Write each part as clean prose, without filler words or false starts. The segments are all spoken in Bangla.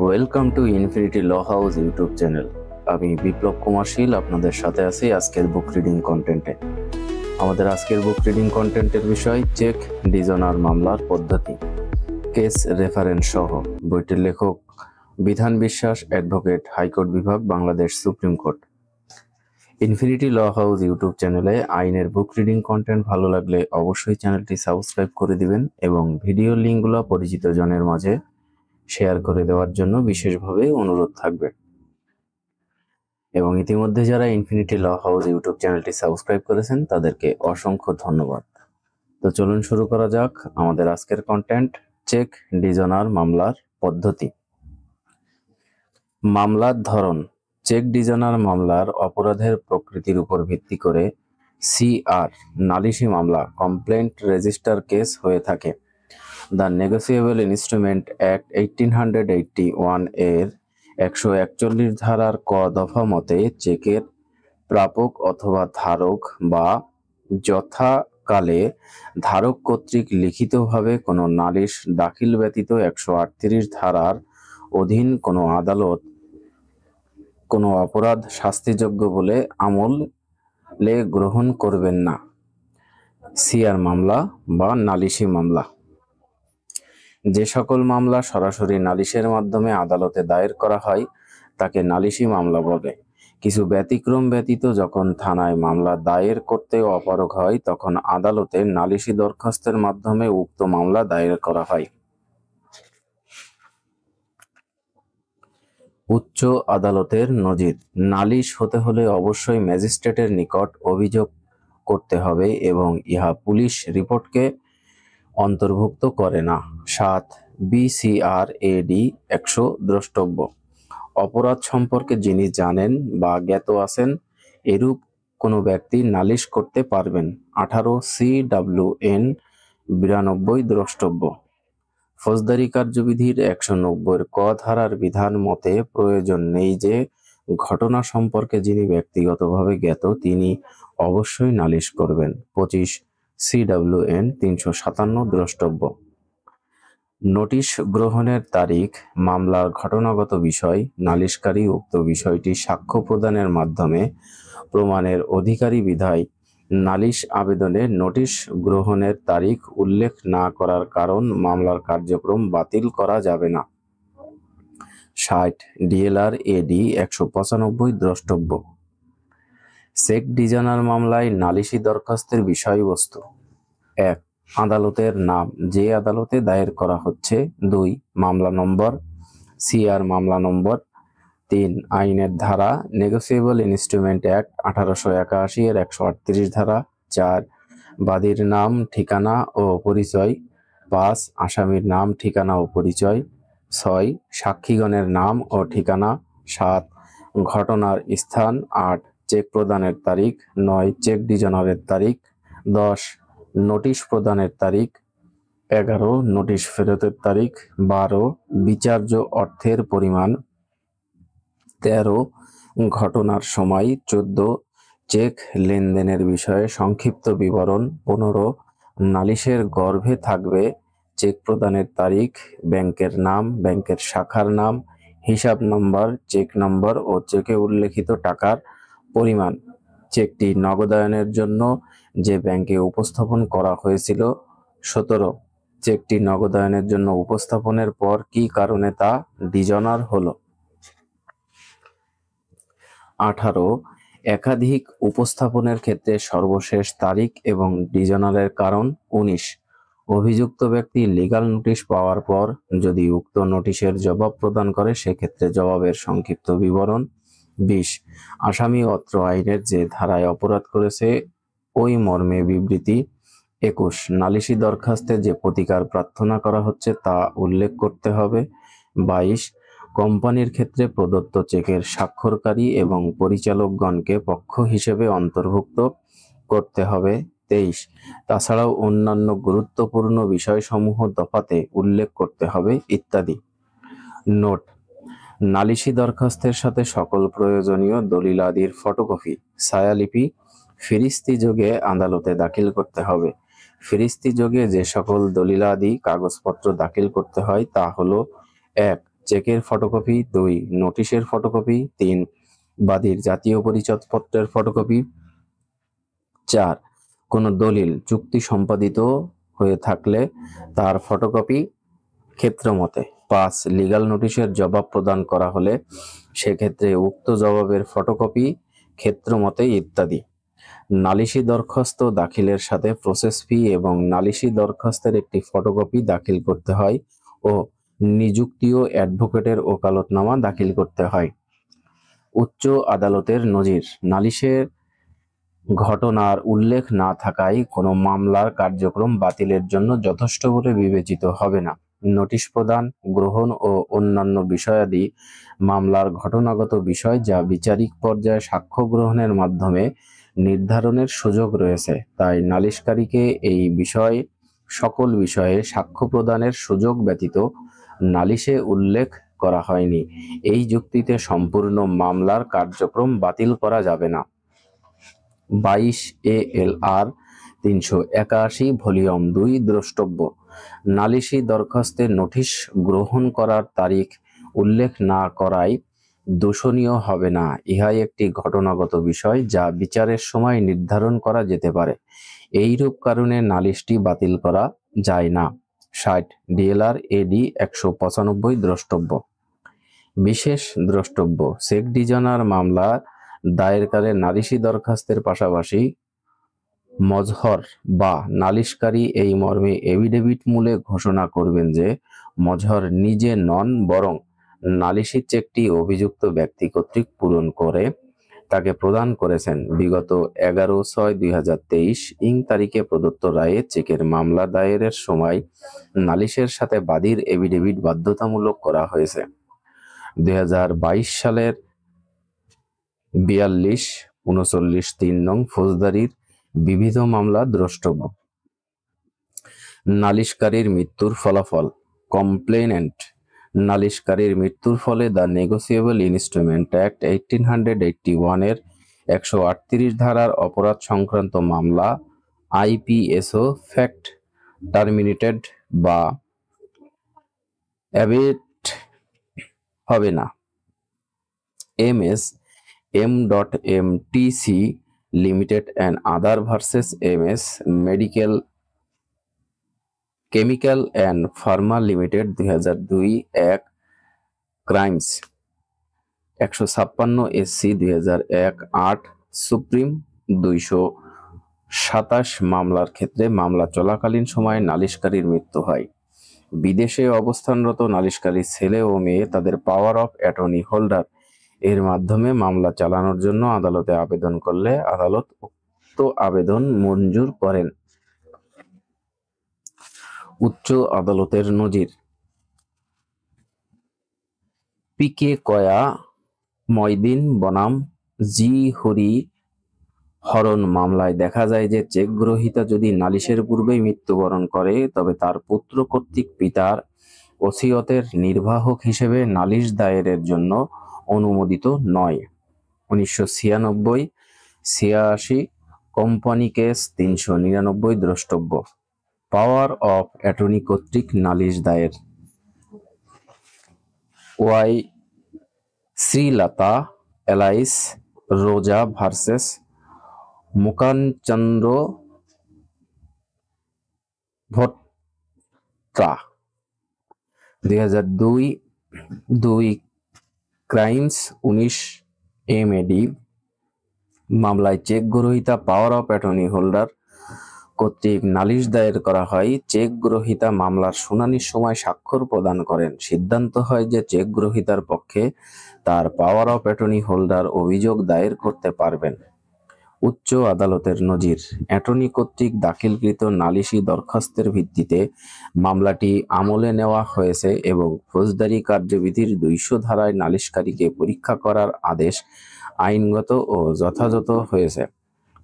Welcome to infinity law house YouTube channel. আমি বিপ্লব কুমার শীল আপনাদের সাথে আছি আজকের বুক রিডিং কন্টেন্টে। আমাদের আজকের বুক রিডিং কন্টেন্টের বিষয় চেক ডিজনার মামলার পদ্ধতি, কেস রেফারেন্স সহ। বইটির লেখক বিধান বিশ্বাস, অ্যাডভোকেট, হাইকোর্ট বিভাগ, Bangladesh supreme court. Infinity law house YouTube চ্যানেলে আইনের বুক রিডিং কন্টেন্ট ভালো লাগলে অবশ্যই চ্যানেলটি সাবস্ক্রাইব করে দিবেন এবং ভিডিও লিঙ্কগুলো পরিচিত জনের মাঝে শেয়ার করে দেওয়ার জন্য বিশেষভাবে অনুরোধ থাকবে। এবং ইতিমধ্যে যারা ইনফিনিটি ল হাউস ইউটিউব চ্যানেলটি সাবস্ক্রাইব করেছেন তাদেরকে অসংখ্য ধন্যবাদ। তো চলুন শুরু করা যাক আমাদের আজকের কন্টেন্ট, চেক ডিজনার মামলার পদ্ধতি। মামলার ধরন। চেক ডিজনার মামলার অপরাধের প্রকৃতির উপর ভিত্তি করে সিআর নালিশি মামলা, কমপ্লেন্ট রেজিস্টার কেস হয়ে থাকে। দ্য নেগোসিয়েবল ইনস্ট্রুমেন্ট অ্যাক্ট 1881 এর 141 ধারার ক দফা মতে চেকের প্রাপক অথবা ধারক বা যথাকালে ধারক কর্তৃক লিখিতভাবে কোনো নালিশ দাখিল ব্যতীত 138 ধারার অধীন কোনো আদালত কোনো অপরাধ শাস্তিযোগ্য বলে আমলে গ্রহণ করবেন না। সিআর মামলা বা নালিশি মামলা। যে সকল মামলা সরাসরি নালিশের মাধ্যমে আদালতে দায়ের করা হয় তাকে নালিশি মামলা বলে। কিছু ব্যতিক্রম ব্যতীত যখন থানায় মামলা দায়ের করতে অপারগ হয় তখন আদালতে নালিশি দরখাস্তের মাধ্যমে উক্ত মামলা দায়ের করা হয়। উচ্চ আদালতের নজির। নালিশ হতে হলে অবশ্যই ম্যাজিস্ট্রেটের নিকট অভিযোগ করতে হবে এবং ইহা পুলিশ রিপোর্টকে অন্তর্ভুক্ত করে না। 7 BCRAD 100 দ্রষ্টব্য। অপরাধ সম্পর্কে যিনি জানেন বা জ্ঞাত আছেন এরূপ কোনো ব্যক্তি নালিশ করতে পারবেন। 18 CWN 92 দ্রষ্টব্য। ফৌজদারি কার্যবিধির 190 ক ধারার বিধান মতে প্রয়োজন নেই যে ঘটনা সম্পর্কে যিনি ব্যক্তিগতভাবে জ্ঞাত তিনি অবশ্যই নালিশ করবেন। 25 CWN 357 দ্রষ্টব্য। নোটিশ গ্রহণের তারিখ। মামলার ঘটনাগত বিষয়। নালিশকারী উক্ত বিষয়টি সাক্ষ্য প্রদানের মাধ্যমে প্রমাণের অধিকারী বিধায় নালিশ আবেদনে নোটিশ গ্রহণের তারিখ উল্লেখ না করার কারণ মামলার কার্যক্রম বাতিল করা যাবে না। 60 DLR AD 195 দ্রষ্টব্য। চেক ডিজনার মামলায় নালিশি দরখাস্তের বিষয়বস্তু। 1 আদালতের নাম, যে আদালতে দায়ের করা হচ্ছে। 2 মামলা নম্বর, সিআর মামলা নম্বর। 3 আইনের ধারা, নেগোসিয়েবল ইনস্ট্রুমেন্ট অ্যাক্ট 1881 এর 138 ধারা। 4 বাদীর নাম, ঠিকানা ও পরিচয়। 5 আসামির নাম, ঠিকানা ও পরিচয়। 6 সাক্ষীগণের নাম ও ঠিকানা। 7 ঘটনার স্থান। 8 চেক প্রদানের তারিখ। 9 চেক ডিজনারের তারিখ। 10 নোটিশ প্রদানের তারিখ। 11 নোটিশ ফেরতের তারিখ। 12 বিচার্য অর্থের পরিমাণ। 13 ঘটনার সময়। 14 চেক লেনদেনের বিষয়ে সংক্ষিপ্ত বিবরণ। 15 নালিশের গর্ভে থাকবে চেক প্রদানের তারিখ, ব্যাংকের নাম, ব্যাংকের শাখার নাম, হিসাব নম্বর, চেক নম্বর ও চেকে উল্লেখিত টাকার পরিমাণ। চেকটি নগদায়নের জন্য যে ব্যাংকে উপস্থাপন করা হয়েছিল। 17 চেকটি নগদায়নের জন্য উপস্থাপনের পর কী কারণে তা ডিজনার হলো। 18 একাধিক উপস্থাপনের ক্ষেত্রে সর্বশেষ তারিখ এবং ডিজনারের কারণ। 19 অভিযুক্ত ব্যক্তি লিগ্যাল নোটিশ পাওয়ার পর যদি উক্ত নোটিশের জবাব প্রদান করে সেক্ষেত্রে জবাবের সংক্ষিপ্ত বিবরণ। 20 আসামি অত্র আইনের যে ধারায় অপরাধ করেছে ওই মর্মে বিবৃতি। 21 নালিশি দরখাস্তে যে প্রতিকার প্রার্থনা করা হচ্ছে তা উল্লেখ করতে হবে। 22 কোম্পানির ক্ষেত্রে প্রদত্ত চেকের স্বাক্ষরকারী এবং পরিচালকগণকে পক্ষ হিসেবে অন্তর্ভুক্ত করতে হবে। 23 তাছাড়াও অন্যান্য গুরুত্বপূর্ণ বিষয়সমূহ দফাতে উল্লেখ করতে হবে ইত্যাদি। নোট: নালিশি দরখাস্তের সাথে সকল প্রয়োজনীয় দলিলাদির ফটোকপি, ছায়ালিপি ফিরিস্তি যোগে আদালতে দাখিল করতে হবে। ফিরিস্তি যোগে যে সকল দলিলাদি কাগজপত্র দাখিল করতে হয় তা হলো: 1 চেকের ফটোকপি, 2 নোটিশের ফটোকপি, 3 বাদীর জাতীয় পরিচয়পত্রের ফটোকপি, 4 কোনো দলিল চুক্তি সম্পাদিত হয়ে থাকলে তার ফটোকপি ক্ষেত্রমতে, 5 লিগ্যাল নোটিশের জবাব প্রদান করা হলে সেক্ষেত্রে উক্ত জবাবের ফটোকপি ক্ষেত্রমতে ইত্যাদি। নালিশি দরখাস্ত দাখিলের সাথে প্রসেস ফি এবং নালিশি দরখাস্তের একটি ফটোকপি দাখিল করতে হয় ও নিযুক্তিয় অ্যাডভোকেটের ওকালতনামা দাখিল করতে হয়। উচ্চ আদালতের নজির: নালিশের ঘটনার উল্লেখ না থাকায় কোনো মামলার কার্যক্রম বাতিলের জন্য যথেষ্ট বলে বিবেচিত হবে না। নোটিশ প্রদান, গ্রহণ ও অন্যান্য বিষয়াদি মামলার ঘটনাগত বিষয় যা বিচারিক পর্যায়ে সাক্ষ্য গ্রহণের মাধ্যমে নির্ধারণের সুযোগ রয়েছে, তাই নালিশকারীকে এই সকল বিষয়ে সাক্ষ্য প্রদানের সুযোগ ব্যতীত নালিশে উল্লেখ করা হয়নি। এই যুক্তিতে সম্পূর্ণ মামলার কার্যক্রম বাতিল করা যাবে না। 22 ALR 381 ভলিউম 2 দ্রষ্টব্য: নালিশি দরখাস্তের নোটিশ গ্রহণ করার তারিখ উল্লেখ না করায় দূষণীয় হবে না। ইহাই একটি ঘটনাগত বিষয় যা বিচারের সময় নির্ধারণ করা যেতে পারে। এইরূপ কারণে নালিশটি বাতিল করা যায় না। 60 DLR AD 195 দ্রষ্টব্য: বিশেষ দ্রষ্টব্য: চেক ডিজনার মামলা দায়েরকালে নালিশি দরখাস্তের পাশাপাশি মজহর বা নালিশকারী এই মর্মে এফিডেভিট মূলে ঘোষণা করবেন যে মজহর নিজে নন বরং নালিশি চেকটি অভিযুক্ত ব্যক্তি কর্তৃক পূরণ করে তাকে প্রদান করেছেন। বিগত 11/6/2023 তারিখে প্রদত্ত রায়ে চেকের মামলা দায়েরের সময় নালিশের সাথে বাদীর এফিডেভিট বাধ্যতামূলক করা হয়েছে। 2022 সালের 42-39-3 নং ফৌজদারির বিবিধ মামলা দ্রষ্টব্য: নালিশকারীর মৃত্যুর ফলাফল। কমপ্লেনেন্ট নালিশকারীর মৃত্যুর ফলে দ্য নেগোসিয়েবল ইনস্ট্রুমেন্ট অ্যাক্ট 1881 এর 138 ধারার অপরাধ সংক্রান্ত মামলা IPSO ফ্যাক্ট টার্মিনেটেড বা অ্যাবেট হবে না। MS M.MTC Limited and other versus MS Medical Chemical and Pharma Limited 2002 এক ক্রাইমস 156 SC 2001 8 সুপ্রিম 227 মামলার ক্ষেত্রে মামলা চলাকালীন সময়ে নালিশকারীর মৃত্যু হয়। বিদেশে অবস্থানরত নালিশকারীর ছেলে ও মেয়ে তাদের পাওয়ার অফ অ্যাটর্নি হোল্ডার এর মাধ্যমে মামলা চালানোর জন্য আদালতে আবেদন করলে আদালত উক্ত আবেদন মঞ্জুর করেন। উচ্চ আদালতের নজির: পিকে কয়া ময়দিন বনাম জি হরি হরণ মামলায় দেখা যায় যে চেক গ্রহীতা যদি নালিশের পূর্বেই মৃত্যুবরণ করে তবে তার পুত্র কর্তৃক পিতার ওসিয়তের নির্বাহক হিসেবে নালিশ দায়েরের জন্য অনুমোদিত নয়। 1996-86 কোম্পানি কেস 399 দ্রষ্টব্য: পাওয়ার অফ অ্যাটর্নি কর্তৃক নালিশ দায়ের। Y Srilata alias Roja versus Mukanchandra Bhatta 2002 crimes 19 MAD মামলায় চেক গ্রহীতা পাওয়ার অফ অ্যাটর্নি হোল্ডার কর্তৃক নালিশ দায়ের করা হয়। চেক গ্রহীতা মামলার শুনানির সময় স্বাক্ষর প্রদান করেন। সিদ্ধান্ত হয় যে চেক গ্রহীতার পক্ষে তার পাওয়ার অফ অ্যাটর্নি হোল্ডার অভিযোগ দায়ের করতে পারবেন। উচ্চ আদালতের নজির: অ্যাটর্নি কর্তৃক দাখিলকৃত নালিশি দরখাস্তের ভিত্তিতে মামলাটি আমলে নেওয়া হয়েছে এবং ফৌজদারি কার্যবিধির 200 ধারায় নালিশকারীকে পরীক্ষা করার আদেশ আইনগত ও যথাযথ হয়েছে।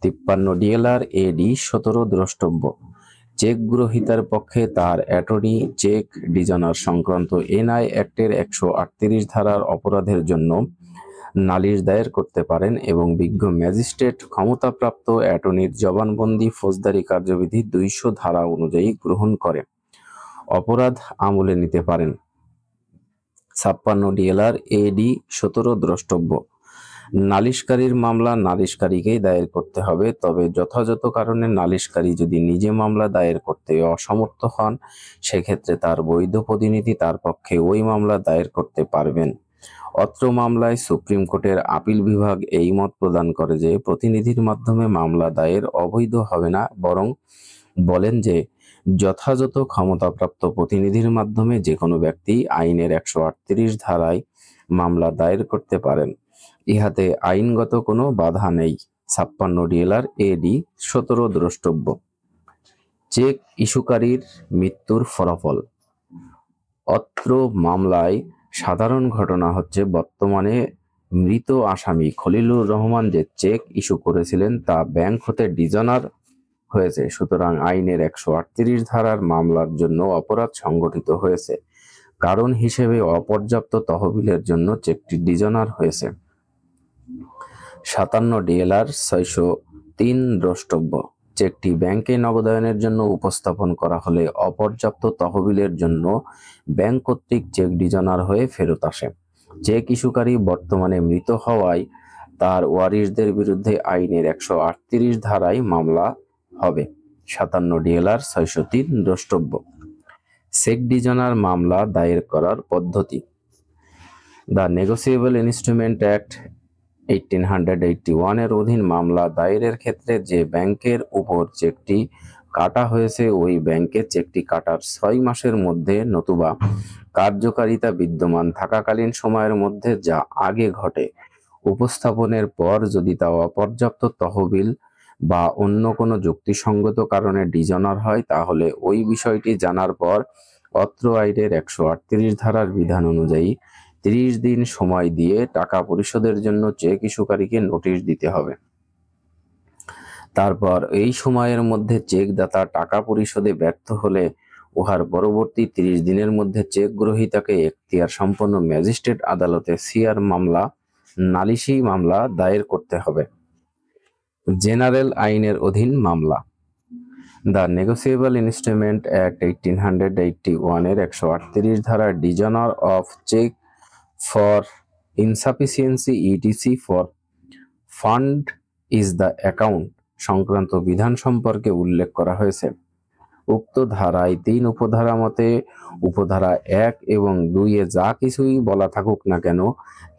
53 DLR AD 17 দ্রষ্টব্য: চেক গ্রহীতার পক্ষে তার অ্যাটর্নি চেক ডিজনার সংক্রান্ত NI অ্যাক্টের 138 ধারার অপরাধের জন্য নালিশ দায়ের করতে পারেন এবং বিজ্ঞ ম্যাজিস্ট্রেট ক্ষমতাপ্রাপ্ত অ্যাটর্নির জবানবন্দি ফৌজদারি কার্যবিধি 200 ধারা অনুযায়ী গ্রহণ করে অপরাধ আমলে নিতে পারেন। 56 ডিএলআর এডি 17 দ্রষ্টব্য। নালিশকারীর মামলা নালিশকারীকেই দায়ের করতে হবে, তবে যথাযথ কারণে নালিশকারী যদি নিজে মামলা দায়ের করতে অসমর্থ হন সেক্ষেত্রে তার বৈধ প্রতিনিধি তার পক্ষে ওই মামলা দায়ের করতে পারবেন। অত্র মামলায় সুপ্রিম কোর্টের আপিল বিভাগ এই মত প্রদান করে যে প্রতিনিধির মাধ্যমে মামলা দায়ের অবৈধ হবে না, বরং বলেন যে যথাযথ ক্ষমতাপ্রাপ্ত প্রতিনিধির মাধ্যমে যে কোনো ব্যক্তি আইনের 138 ধারায় মামলা দায়ের করতে পারেন। ইহাতে আইনগত কোনো বাধা নেই। 56 ডিএলআর এডি 17 দ্রষ্টব্য। চেক ইস্যুকারীর মৃত্যুর ফলাফল। অত্র মামলায় সাধারণ ঘটনা হচ্ছে বর্তমানে মৃত আসামি খলিলুর রহমান যে চেক ইস্যু করেছিলেন তা ব্যাংক হতে ডিজনার হয়েছে, সুতরাং আইনের 138 ধারার মামলার জন্য অপরাধ সংগঠিত হয়েছে। কারণ হিসেবে অপর্যাপ্ত তহবিলের জন্য চেকটি ডিজনার হয়েছে। 57 ডিএলআর 603 দ্রষ্টব্য। চেকটি ব্যাংকে নগদায়নের জন্য উপস্থাপন করা হলে অপর্যাপ্ত তহবিলের জন্য ব্যাংক কর্তৃক চেক ডিজনার হয়ে ফেরত আসে। চেক ইস্যুকারী বর্তমানে মৃত হওয়ায় তার ওয়ারিশদের বিরুদ্ধে আইনের 138 ধারায় মামলা হবে। 57 ডিএলআর 603 দ্রষ্টব্য। চেক ডিজনার মামলা দায়ের করার পদ্ধতি। দ্য নেগোসিয়েবল ইনস্ট্রুমেন্ট অ্যাক্ট 1881 এর অধীন মামলা দায়েরের ক্ষেত্রে যে ব্যাংকের উপর চেকটি কাটা হয়েছে ওই ব্যাংকে চেকটি কাটার 6 মাসের মধ্যে নতুবা কার্যকারিতা বিদ্যমান থাকাকালীন সময়ের মধ্যে যা আগে ঘটে উপস্থাপনের পর যদি তা অপর্যাপ্ত তহবিল বা অন্য কোনো যুক্তিসঙ্গত কারণে ডিজনার হয় তাহলে ওই বিষয়টি জানার পর অত্র আইনের 138 ধারার বিধান অনুযায়ী 30 দিন সময় দিয়ে টাকা পরিশোধের জন্য চেক ইস্যুকারীকে নোটিশ দিতে হবে। তারপর এই সময়ের মধ্যে চেকদাতা টাকা পরিশোধে ব্যর্থ হলে উহার পরবর্তী 30 দিনের মধ্যে চেক গ্রহীতাকে এখতিয়ার সম্পন্ন ম্যাজিস্ট্রেট আদালতে সিআর মামলা নালিশি মামলা দায়ের করতে হবে। জেনারেল আইনের অধীন মামলা। দ্য নেগোসিয়েবল ইনস্ট্রুমেন্ট অ্যাক্ট 1881 এর 138 ধারা dishonour of cheque for insufficiency etc for fund is the account সংক্রান্ত বিধান সম্পর্কে উল্লেখ করা হয়েছে। উক্ত ধারায় 3 উপধারা মতে উপধারা 1 এবং 2 এ যা কিছুই বলা থাকুক না কেন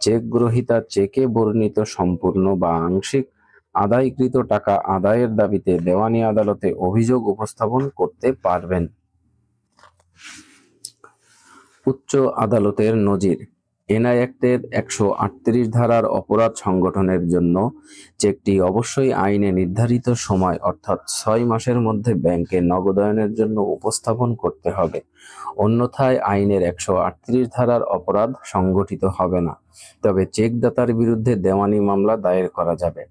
চেক গ্রহীতা চেকে বর্ণিত সম্পূর্ণ বা আংশিক আদায়কৃত টাকা আদায়ের দাবিতে দেওয়ানি আদালতে অভিযোগ উপস্থাপন করতে পারবেন। উচ্চ আদালতের নজির। এনআই অ্যাক্টের 138 ধারার অপরাধ সংগঠনের জন্য চেকটি অবশ্যই আইনে নির্ধারিত সময় অর্থাৎ 6 মাসের মধ্যে ব্যাংকে নগদায়নের জন্য উপস্থাপন করতে হবে, অন্যথায় আইনের 138 ধারার অপরাধ সংগঠিত হবে না। তবে চেকদাতার বিরুদ্ধে দেওয়ানি মামলা দায়ের করা যাবে।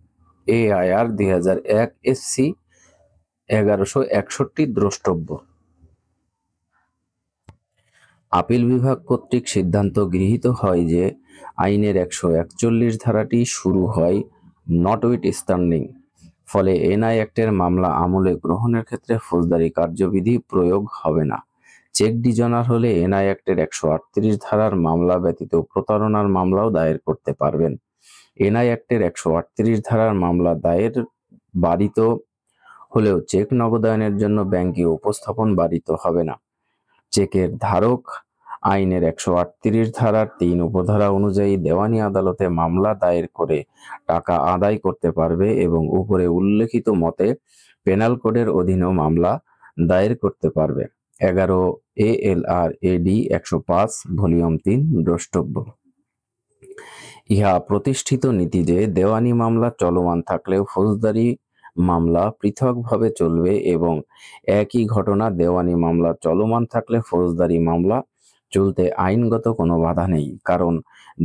এআইআর 2001 SC 1161 দ্রষ্টব্য। আপিল বিভাগ কর্তৃক সিদ্ধান্ত গৃহীত হয় যে আইনের 141 ধারাটি শুরু হয় নটউইথস্ট্যান্ডিং, ফলে এনআই অ্যাক্টের মামলা আমলে গ্রহণের ক্ষেত্রে ফৌজদারি কার্যবিধি প্রয়োগ হবে না। চেক ডিজনার হলে এনআই অ্যাক্টের 138 ধারার মামলা ব্যতীত প্রতারণার মামলাও দায়ের করতে পারবেন। এনআই অ্যাক্টের 138 ধারার মামলা দায়ের বারিত হলেও চেক নগদায়নের জন্য ব্যাংকে উপস্থাপন বারিত হবে না। চেকের ধারক আইনের 138 ধারার 3 উপধারা অনুযায়ী দেওয়ানি আদালতে মামলা দায়ের করে টাকা আদায় করতে পারবে এবং উপরে উল্লেখিত মতে পেনাল কোডের অধীনেও মামলা দায়ের করতে পারবে। 11 ALR AD 105 ভলিউম 3 দ্রষ্টব্য। ইহা প্রতিষ্ঠিত নীতি যে দেওয়ানি মামলা চলমান থাকলেও ফৌজদারি মামলা পৃথকভাবে চলবে এবং একই ঘটনা দেওয়ানি মামলা চলমান থাকলে ফৌজদারি মামলা চলতে আইনগত কোনো বাধা নেই, কারণ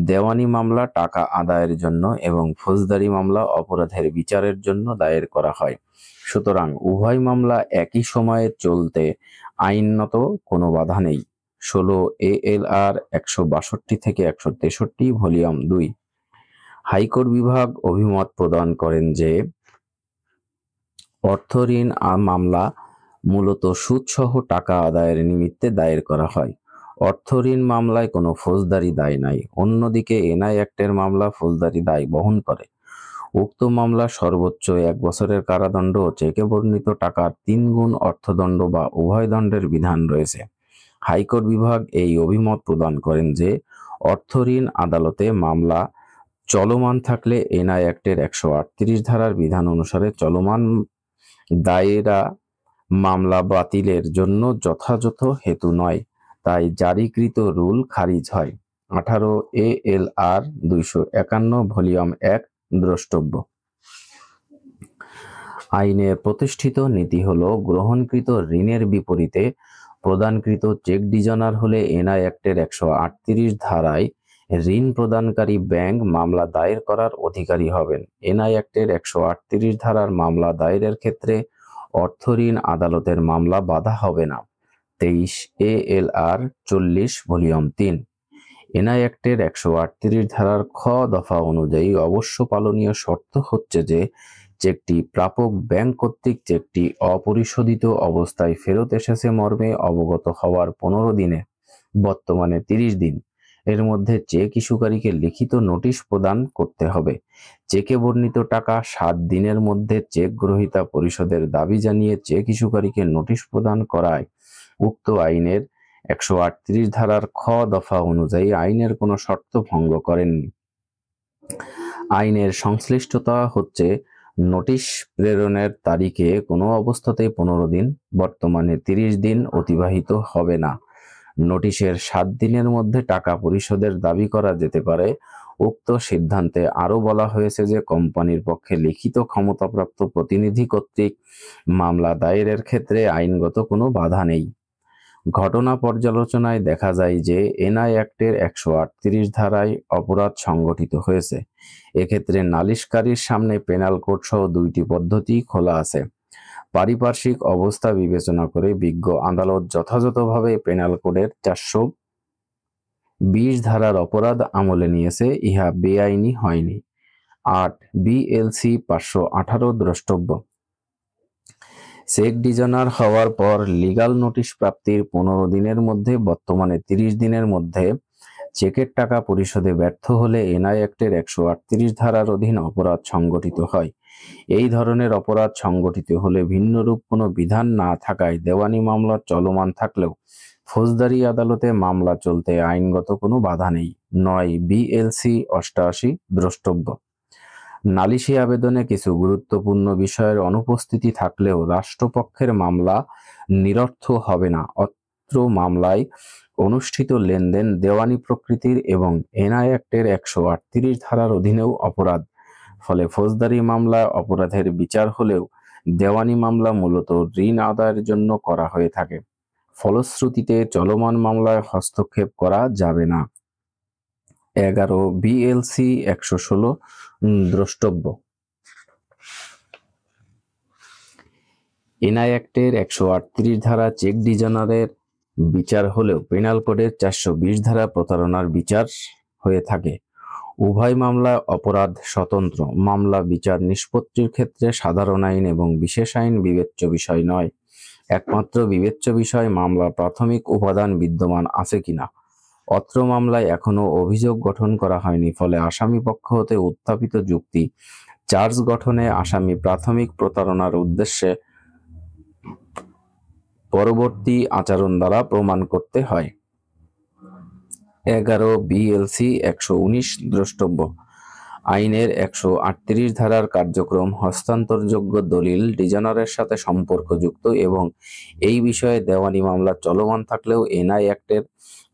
দেওয়ানি মামলা টাকা আদায়ের জন্য এবং ফৌজদারি মামলা অপরাধের বিচারের জন্য দায়ের করা হয়। সুতরাং উভয় মামলা একই সময়ে চলতে আইনত কোনো বাধা নেই। 16 ALR 162 থেকে 163 ভলিউম 2। হাইকোর্ট বিভাগ অভিমত প্রদান করেন যে অর্থ ঋণ মামলা মূলত সুদসহ টাকা আদায়ের নিমিত্তে দায়ের করা হয়। অর্থ ঋণ মামলায় কোনো ফৌজদারি দায় নাই। অন্যদিকে এনআই অ্যাক্টের মামলা ফৌজদারি দায় বহন করে। উক্ত মামলা সর্বোচ্চ 1 বছরের কারাদণ্ড ও চেকে বর্ণিত টাকার 3 গুণ অর্থদণ্ড বা উভয় দণ্ডের বিধান রয়েছে। হাইকোর্ট বিভাগ এই অভিমত প্রদান করেন যে অর্থ ঋণ আদালতে মামলা চলমান থাকলে এনআই অ্যাক্টের 138 ধারার বিধান অনুসারে চলমান দায়েরা মামলা বাতিলের জন্য যথাযথ হেতু নয়, তাই জারিকৃত রুল খারিজ হয়। 18 ALR 251 ভলিউম 1 দ্রষ্টব্য। আইনের প্রতিষ্ঠিত নীতি হল গ্রহণকৃত ঋণের বিপরীতে প্রদানকৃত চেক ডিজনার হলে এনআই অ্যাক্টের 138 ধারায় ঋণ প্রদানকারী ব্যাংক মামলা দায়ের করার অধিকারী হবেন। এনআই অ্যাক্টের 138 ধারার মামলা দায়েরের ক্ষেত্রে অর্থ ঋণ আদালতের মামলা বাধা হবে না। 23 ALR 40 ভলিউম 3। এনআই অ্যাক্টের 138 ধারার খ দফা অনুযায়ী অবশ্য পালনীয় শর্ত হচ্ছে যে চেকটি প্রাপক ব্যাংক কর্তৃক চেকটি অপরিশোধিত অবস্থায় ফেরত এসেছে মর্মে অবগত হওয়ার 15 দিনে বর্তমানে 30 দিন এর মধ্যে চেক ইস্যুকারীকে লিখিত নোটিশ প্রদান করতে হবে। চেকে বর্ণিত টাকা 7 দিনের মধ্যে চেক গ্রহীতা পরিশোধের দাবি জানিয়ে চেক ইস্যুকারীকে নোটিশ প্রদান করায় উক্ত আইনের 138 ধারার খ দফা অনুযায়ী আইনের কোনো শর্ত ভঙ্গ করেননি। আইনের সংশ্লিষ্টতা হচ্ছে নোটিশ প্রেরণের তারিখে কোনো অবস্থাতেই 15 দিন, বর্তমানে 30 দিন অতিবাহিত হবে না। নোটিশের 7 দিনের মধ্যে টাকা পরিশোধের দাবি করা যেতে পারে। উক্ত সিদ্ধান্তে আরও বলা হয়েছে যে কোম্পানির পক্ষে লিখিত ক্ষমতাপ্রাপ্ত প্রতিনিধি কর্তৃক মামলা দায়েরের ক্ষেত্রে আইনগত কোনো বাধা নেই। ঘটনা পর্যালোচনায় দেখা যায় যে এনআই অ্যাক্টের 138 ধারায় অপরাধ সংগঠিত হয়েছে। এক্ষেত্রে নালিশকারীর সামনে পেনাল কোড সহ 2টি পদ্ধতি খোলা আছে। পারিপার্শ্বিক অবস্থা বিবেচনা করে বিজ্ঞ আদালত যথাযথভাবে পেনাল কোডের 420 ধারার অপরাধ আমলে নিয়েছে, ইহা বেআইনি হয়নি। 8 BLC 518 দ্রষ্টব্য। চেক ডিজনার হওয়ার পর লিগাল নোটিশ প্রাপ্তির 15 দিনের মধ্যে বর্তমানে 30 দিনের মধ্যে চেকের টাকা পরিশোধে ব্যর্থ হলে এনআই অ্যাক্টের 138 ধারার অধীন অপরাধ সংগঠিত হয়। এই ধরনের অপরাধ সংগঠিত হলে ভিন্নরূপ কোনো বিধান না থাকায় দেওয়ানি মামলা চলমান থাকলেও ফৌজদারি আদালতে মামলা চলতে আইনগত কোনো বাধা নেই। 9 BLC 88 দ্রষ্টব্য। নালিশি আবেদনে কিছু গুরুত্বপূর্ণ বিষয়ের অনুপস্থিতি থাকলেও রাষ্ট্রপক্ষের মামলা নিরর্থ হবে না। অত্র মামলায় অনুষ্ঠিত লেনদেন দেওয়ানি প্রকৃতির এবং এনআই অ্যাক্টের 138 ধারার অধীনেও অপরাধ। ফলে ফৌজদারি মামলায় অপরাধের বিচার হলেও দেওয়ানি মামলা মূলত ঋণ আদায়ের জন্য করা হয়ে থাকে। ফলশ্রুতিতে চলমান মামলায় হস্তক্ষেপ করা যাবে না। 11 BLC 116 দ্রষ্টব্য। এনআই অ্যাক্টের 138 ধারা চেক ডিজনারের বিচার হলেও পেনাল কোডের 420 ধারা প্রতারণার বিচার হয়ে থাকে। উভয় মামলায় অপরাধ স্বতন্ত্র। মামলা বিচার নিষ্পত্তির ক্ষেত্রে সাধারণ আইন এবং বিশেষ আইন বিবেচ্য বিষয় নয়। একমাত্র বিবেচ্য বিষয় মামলার প্রাথমিক উপাদান বিদ্যমান আছে কিনা। অত্র মামলায় এখনো অভিযোগ গঠন করা হয়নি, ফলে আসামি পক্ষ হতে উত্থাপিত যুক্তি চার্জ গঠনে আসামি প্রাথমিক প্রতারণার উদ্দেশ্যে পরবর্তী আচরণ দ্বারা প্রমাণ করতে হয়। 11 BLC 119 দ্রষ্টব্য। আইনের 138 ধারার কার্যক্রম হস্তান্তরযোগ্য দলিল ডিজনারের সাথে সম্পর্কযুক্ত এবং এই বিষয়ে দেওয়ানি মামলা চলমান থাকলেও এনআই অ্যাক্টের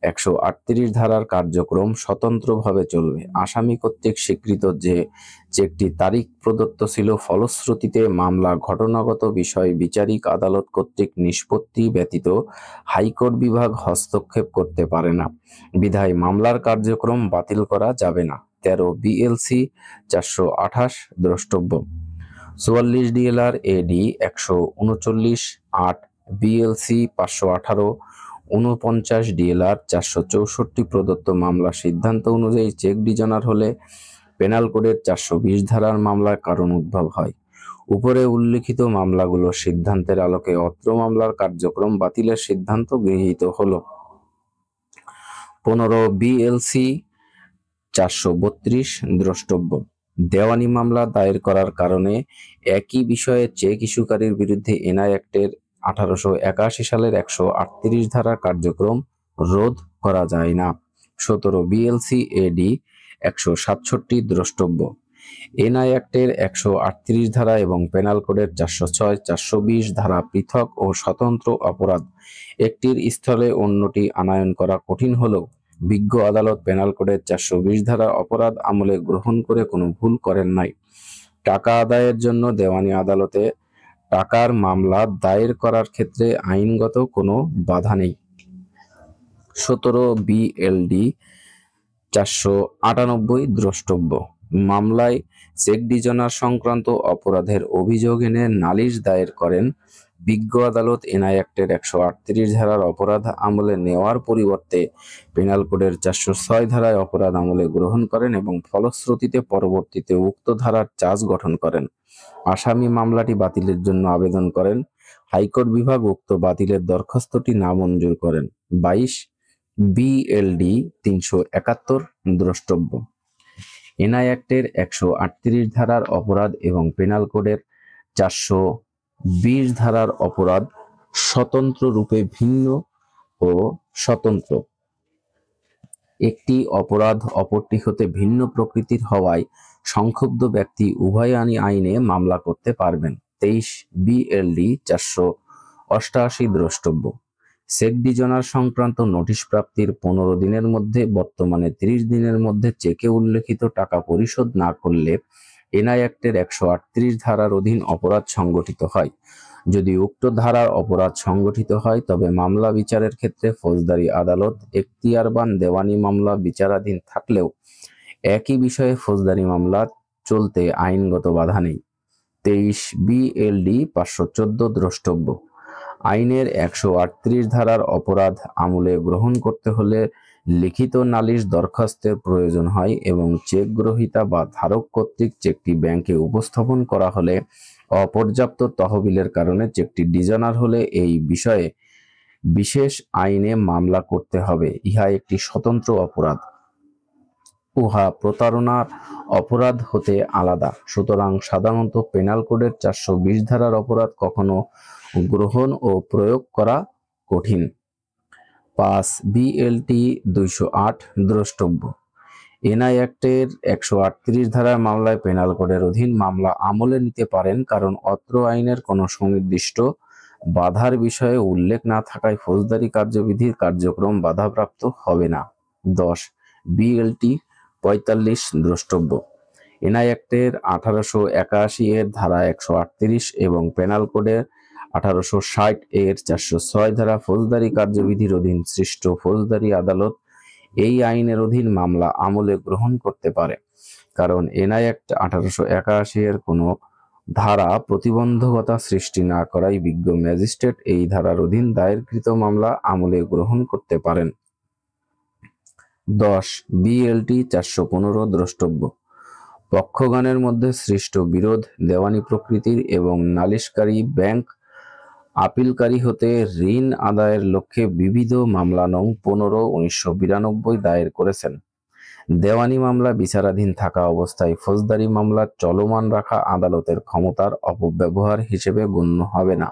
138 ধারার কার্যক্রম স্বতন্ত্রভাবে চলবে। আসামি কর্তৃক স্বীকৃত যে চেকটি তারিখ প্রদত্ত ছিল, ফলশ্রুতিতে মামলা ঘটনাগত বিষয় বিচারিক আদালত কর্তৃক নিষ্পত্তি ব্যতীত হাইকোর্ট বিভাগ হস্তক্ষেপ করতে পারে না, বিধায় মামলার কার্যক্রম বাতিল করা যাবে না। 13 BLC 428 দ্রষ্টব্য। 44 DLR AD 139 8 BLC 518 49 DLR 464 প্রদত্ত মামলা সিদ্ধান্ত অনুযায়ী চেক ডিজনার হলে পেনাল কোডের 420 ধারার মামলার কারণ উদ্ভব হয়। উপরে উল্লিখিত মামলাগুলোর সিদ্ধান্তের আলোকে অত্র মামলার কার্যক্রম বাতিলের সিদ্ধান্ত গৃহীত হলো। 15 বিএলসি 432 দ্রষ্টব্য। দেওয়ানি মামলা দায়ের করার কারণে একই বিষয়ে চেক ইস্যুকারীর বিরুদ্ধে এনআই অ্যাক্টের 1881 সালের 138 ধারা কার্যক্রম রোধ করা যায় না। 17 বিএলসি এডি 167 দ্রষ্টব্য। এনআই অ্যাক্টের 138 ধারা এবং পেনাল কোডের 406, 420 ধারা পৃথক ও স্বতন্ত্র অপরাধ। একটির স্থলে অন্যটি আনয়ন করা কঠিন হলেও বিজ্ঞ আদালত পেনাল কোডের 420 ধারা অপরাধ আমলে গ্রহণ করে কোনো ভুল করেন নাই। টাকা আদায়ের জন্য দেওয়ানি আদালতে টাকার মামলা দায়ের করার ক্ষেত্রে আইনগত কোনো বাধা নেই। 17 বিএলডি 498 দ্রষ্টব্য। মামলায় চেক ডিজনার সংক্রান্ত অপরাধের অভিযোগ এনে নালিশ দায়ের করেন বিজ্ঞ আদালত এনআই অ্যাক্টের 138 ধারার অপরাধ আমলে নেওয়ার পরিবর্তে পেনাল কোডের 406 ধারায় অপরাধ আমলে গ্রহণ করেন এবং ফলশ্রুতিতে পরবর্তীতে উক্ত ধারার চার্জ গঠন করেন। আসামি মামলাটি বাতিলের জন্য আবেদন করেন। হাইকোর্ট বিভাগ উক্ত বাতিলের দরখাস্তটি নামঞ্জুর করেন। 22 বিএলডি 371 দ্রষ্টব্য। এনআই অ্যাক্টের 138 ধারার অপরাধ এবং পেনাল কোডের 420 ধারার অপরাধ স্বতন্ত্র রূপে ভিন্ন ও স্বতন্ত্র। একটি অপরাধ অপরটি হতে ভিন্ন প্রকৃতির হওয়ায় সংক্ষুব্ধ ব্যক্তি উভয় আইনে মামলা করতে পারবেন। 23 বিএলডি 488 দ্রষ্টব্য। চেক ডিজনার সংক্রান্ত নোটিশ প্রাপ্তির 15 দিনের মধ্যে বর্তমানে 30 দিনের মধ্যে চেকে উল্লেখিত টাকা পরিশোধ না করলে এনআই অ্যাক্টের 138 ধারার অধীন অপরাধ সংগঠিত হয়। যদি উক্ত ধারার অপরাধ সংগঠিত হয় তবে মামলা বিচারের ক্ষেত্রে ফৌজদারি আদালত এখতিয়ারবান দেওয়ানি মামলা বিচারাধীন থাকলেও একই বিষয়ে ফৌজদারি মামলা চলতে আইনগত বাধা নেই। 23 বিএলডি 514 দ্রষ্টব্য। আইনের 138 ধারার অপরাধ আমলে গ্রহণ করতে হলে লিখিত নালিশ দরখাস্তের প্রয়োজন হয় এবং চেক গ্রহীতা বা ধারক কর্তৃক চেকটি ব্যাংকে উপস্থাপন করা হলে অপর্যাপ্ত তহবিলের কারণে চেকটি ডিজনার হলে এই বিষয়ে বিশেষ আইনে মামলা করতে হবে। ইহা একটি স্বতন্ত্র অপরাধ। উহা প্রতারণার অপরাধ হতে আলাদা। সুতরাং সাধারণত পেনাল কোডের 420 ধারার অপরাধ কখনো গ্রহণ ও প্রয়োগ করা কঠিন। 5 বিএলটি 208 দ্রষ্টব্য। এনআই অ্যাক্টের 138 ধারার মামলায় পেনাল কোডের অধীন মামলা আমলে নিতে পারেন, কারণ অত্র আইনের কোনো সুনির্দিষ্ট বাধার বিষয়ে উল্লেখ না থাকায় ফৌজদারি কার্যবিধির কার্যক্রম বাধাপ্রাপ্ত হবে না। 10 বিএলটি 45 দ্রষ্টব্য। এনআই অ্যাক্টের 1881 এর ধারা 138 এবং পেনাল কোডের 1860 এর 406 ধারা ফৌজদারি কার্যবিধির অধীন সৃষ্ট ফৌজদারি আদালত এই আইনের অধীন মামলা আমলে গ্রহণ করতে পারে, কারণ এনআই অ্যাক্ট 1881 এর কোনো ধারা প্রতিবন্ধকতা সৃষ্টি না করায় বিজ্ঞ ম্যাজিস্ট্রেট এই ধারার অধীন দায়েরকৃত মামলা আমলে গ্রহণ করতে পারেন। 10 বিএলটি 415 দ্রষ্টব্য। পক্ষগণের মধ্যে সৃষ্ট বিরোধ দেওয়ানি প্রকৃতির এবং নালিশকারী ব্যাংক আপিলকারী হতে ঋণ আদায়ের লক্ষ্যে বিবিধ মামলা নং 15/1992 দায়ের করেছেন। দেওয়ানি মামলা বিচারাধীন থাকা অবস্থায় ফৌজদারি মামলা চলমান রাখা আদালতের ক্ষমতার অপব্যবহার হিসেবে গণ্য হবে না।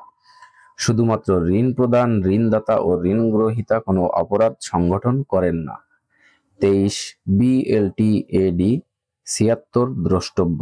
শুধুমাত্র ঋণ প্রদান, ঋণদাতা ও ঋণ গ্রহীতা কোনো অপরাধ সংগঠন করেন না। 23 বিএলটি এডি 76 দ্রষ্টব্য।